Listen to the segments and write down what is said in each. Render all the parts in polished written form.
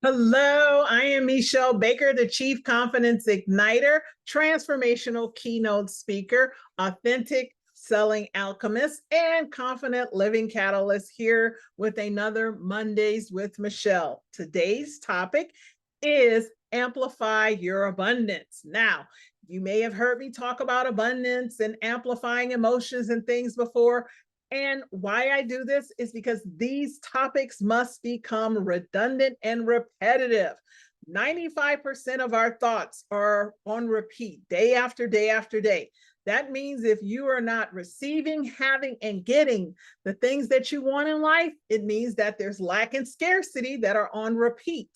Hello, I am Meshell Baker, the Chief Confidence Igniter, transformational keynote speaker, authentic selling alchemist, and confident living catalyst here with another Mondays with Meshell. Today's topic is Amplify Your Abundance. Now, you may have heard me talk about abundance and amplifying emotions and things before. And why I do this is because these topics must become redundant and repetitive. 95% of our thoughts are on repeat day after day after day. That means if you are not receiving, having, and getting the things that you want in life, it means that there's lack and scarcity that are on repeat.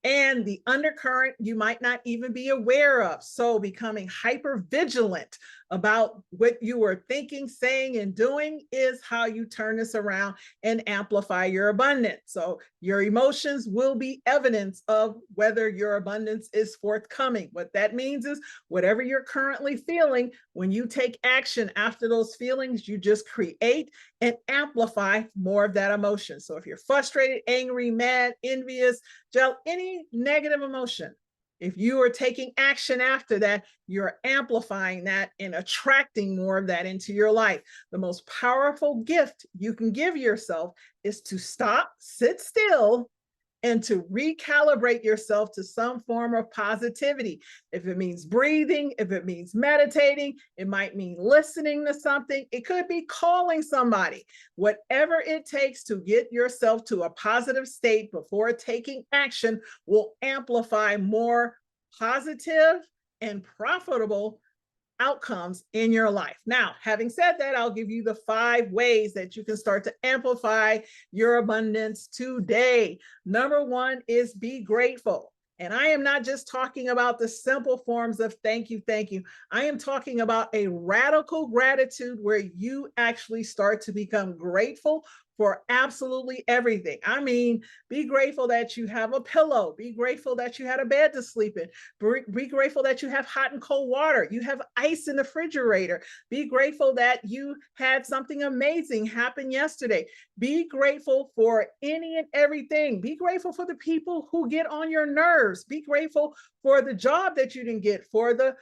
And the undercurrent you might not even be aware of. So becoming hyper vigilant about what you are thinking, saying, and doing is how you turn this around and amplify your abundance. So your emotions will be evidence of whether your abundance is forthcoming. What that means is whatever you're currently feeling, when you take action after those feelings, you just create and amplify more of that emotion. So if you're frustrated, angry, mad, envious, any negative emotion, if you are taking action after that, you're amplifying that and attracting more of that into your life. The most powerful gift you can give yourself is to stop, sit still, and to recalibrate yourself to some form of positivity. If it means breathing, if it means meditating, it might mean listening to something. It could be calling somebody. Whatever it takes to get yourself to a positive state before taking action will amplify more positive and profitable outcomes in your life. Now, having said that, I'll give you the 5 ways that you can start to amplify your abundance today. Number 1 is be grateful. And I am not just talking about the simple forms of thank you, thank you. I am talking about a radical gratitude where you actually start to become grateful for absolutely everything. I mean, be grateful that you have a pillow. Be grateful that you had a bed to sleep in. Be grateful that you have hot and cold water. You have ice in the refrigerator. Be grateful that you had something amazing happen yesterday. Be grateful for any and everything. Be grateful for the people who get on your nerves. Be grateful for the job that you didn't get, for the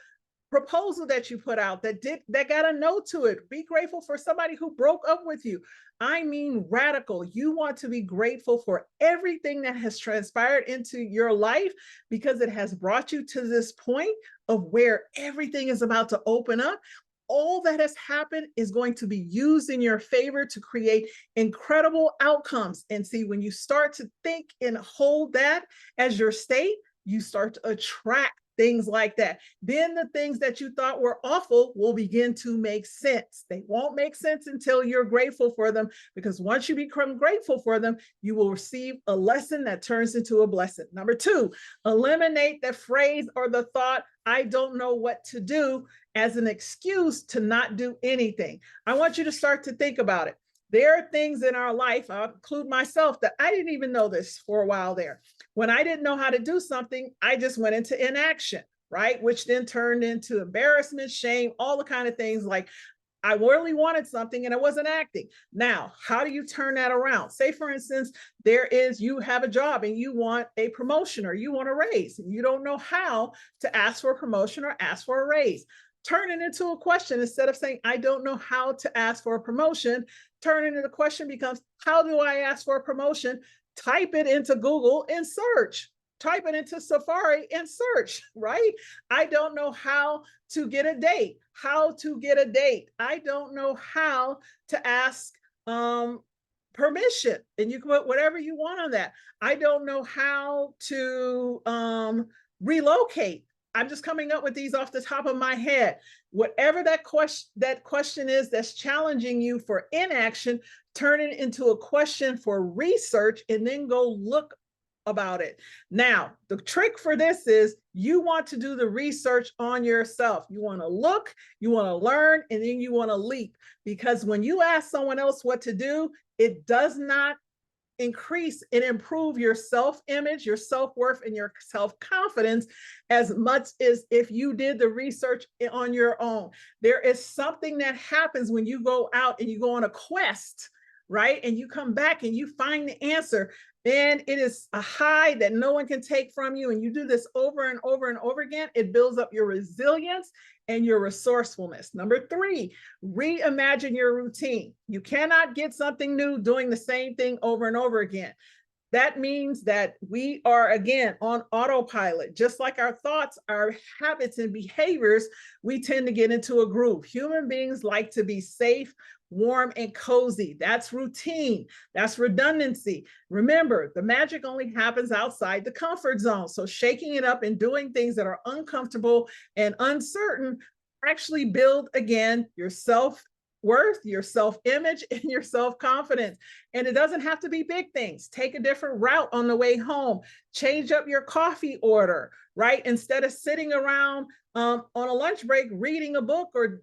proposal that you put out that got a no to it. Be grateful for somebody who broke up with you. I mean, radical. You want to be grateful for everything that has transpired into your life because it has brought you to this point of where everything is about to open up. All that has happened is going to be used in your favor to create incredible outcomes. And see, when you start to think and hold that as your state, you start to attract things like that. Then the things that you thought were awful will begin to make sense. They won't make sense until you're grateful for them, because once you become grateful for them, you will receive a lesson that turns into a blessing. Number 2, eliminate the phrase or the thought, I don't know what to do, as an excuse to not do anything. I want you to start to think about it. There are things in our life, I'll include myself, that I didn't even know this for a while there. When I didn't know how to do something, I just went into inaction, right? Which then turned into embarrassment, shame, all the kind of things. Like I really wanted something and I wasn't acting. Now, how do you turn that around? Say, for instance, you have a job and you want a promotion or you want a raise. And you don't know how to ask for a promotion or ask for a raise. Turn it into a question. Instead of saying, I don't know how to ask for a promotion, turn it into the question becomes, how do I ask for a promotion? Type it into Google and search. Type it into Safari and search, right? I don't know how to get a date. How to get a date. I don't know how to ask permission. And you can put whatever you want on that. I don't know how to relocate. I'm just coming up with these off the top of my head. Whatever that question is that's challenging you for inaction, turn it into a question for research and then go look about it. Now, the trick for this is you want to do the research on yourself. You want to look, you want to learn, and then you want to leap. Because when you ask someone else what to do, it does not increase and improve your self-image, your self-worth, and your self-confidence as much as if you did the research on your own. There is something that happens when you go out and you go on a quest right? And you come back and you find the answer. And it is a high that no one can take from you. And you do this over and over and over again. It builds up your resilience and your resourcefulness. Number 3, reimagine your routine. You cannot get something new doing the same thing over and over again. That means that we are, again, on autopilot. Just like our thoughts, our habits and behaviors, we tend to get into a groove. Human beings like to be safe, warm, and cozy. That's routine. That's redundancy. Remember, the magic only happens outside the comfort zone. So shaking it up and doing things that are uncomfortable and uncertain actually build, again, your self-worth, your self-image, and your self-confidence. And it doesn't have to be big things. Take a different route on the way home. Change up your coffee order, right? Instead of sitting around on a lunch break reading a book or,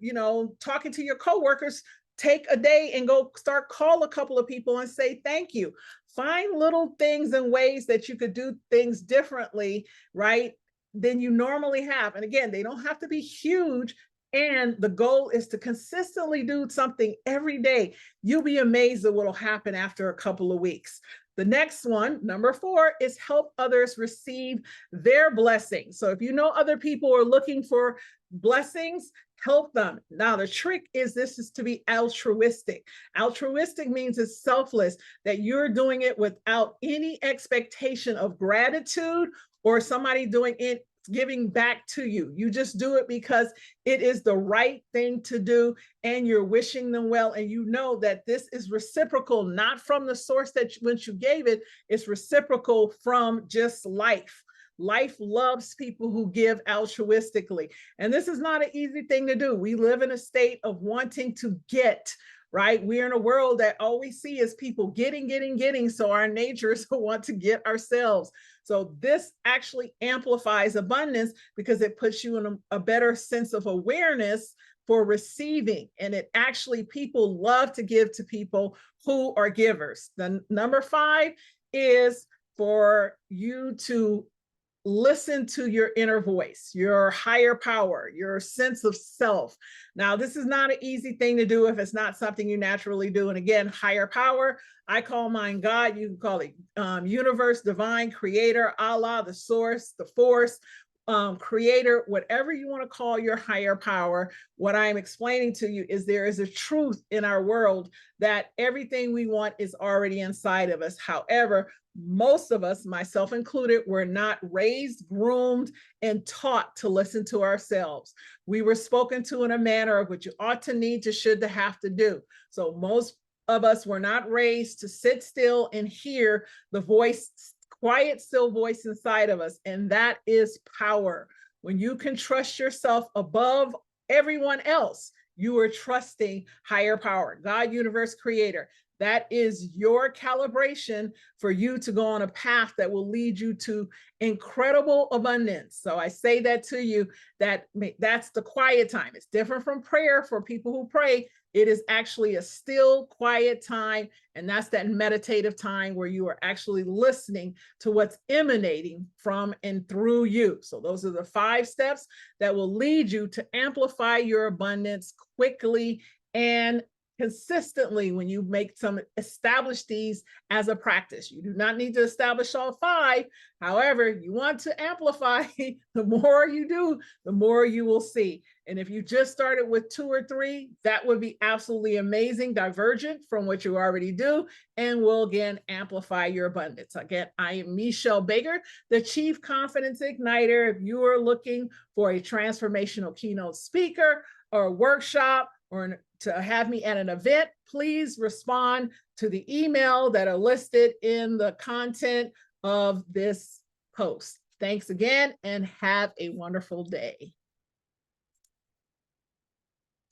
talking to your coworkers, take a day and go call a couple of people and say thank you. Find little things and ways that you could do things differently, right, than you normally have. And again, they don't have to be huge. And the goal is to consistently do something every day. You'll be amazed at what will happen after a couple of weeks. The next one, number 4, is help others receive their blessings. So if you know other people are looking for blessings, help them. Now, the trick is this is to be altruistic. Altruistic means it's selfless, that you're doing it without any expectation of gratitude or somebody doing it, giving back to you. You just do it because it is the right thing to do and you're wishing them well. And you know that this is reciprocal, not from the source that once you gave it, it's reciprocal from just life. Life loves people who give altruistically. And this is not an easy thing to do. We live in a state of wanting to get, right? We're in a world that all we see is people getting. So our nature is to want to get ourselves. So this actually amplifies abundance because it puts you in a better sense of awareness for receiving. And it actually, people love to give to people who are givers. The number 5 is for you to listen to your inner voice, your higher power, your sense of self. Now, this is not an easy thing to do if it's not something you naturally do. And again, higher power, I call mine God. You can call it universe, divine, creator, Allah, the source, the force, creator, whatever you want to call your higher power. What I'm explaining to you is there is a truth in our world that everything we want is already inside of us. However, most of us, myself included, were not raised, groomed, and taught to listen to ourselves. We were spoken to in a manner of what you ought to, need to, should to, have to do. So most of us were not raised to sit still and hear the voice, quiet, still voice inside of us. And that is power. When you can trust yourself above everyone else, you are trusting higher power, God, universe, creator. That is your calibration for you to go on a path that will lead you to incredible abundance. So I say that to you, that's the quiet time. It's different from prayer for people who pray. It is actually a still, quiet time. And that's that meditative time where you are actually listening to what's emanating from and through you. So those are the 5 steps that will lead you to amplify your abundance quickly and consistently. When you establish these as a practice, you do not need to establish all 5. However, you want to amplify. The more you do, the more you will see. And if you just started with 2 or 3, that would be absolutely amazing, divergent from what you already do, and will again amplify your abundance. Again, I am Meshell Baker, the Chief Confidence Igniter. If you are looking for a transformational keynote speaker or a workshop, or to have me at an event, please respond to the email that are listed in the content of this post. Thanks again and have a wonderful day.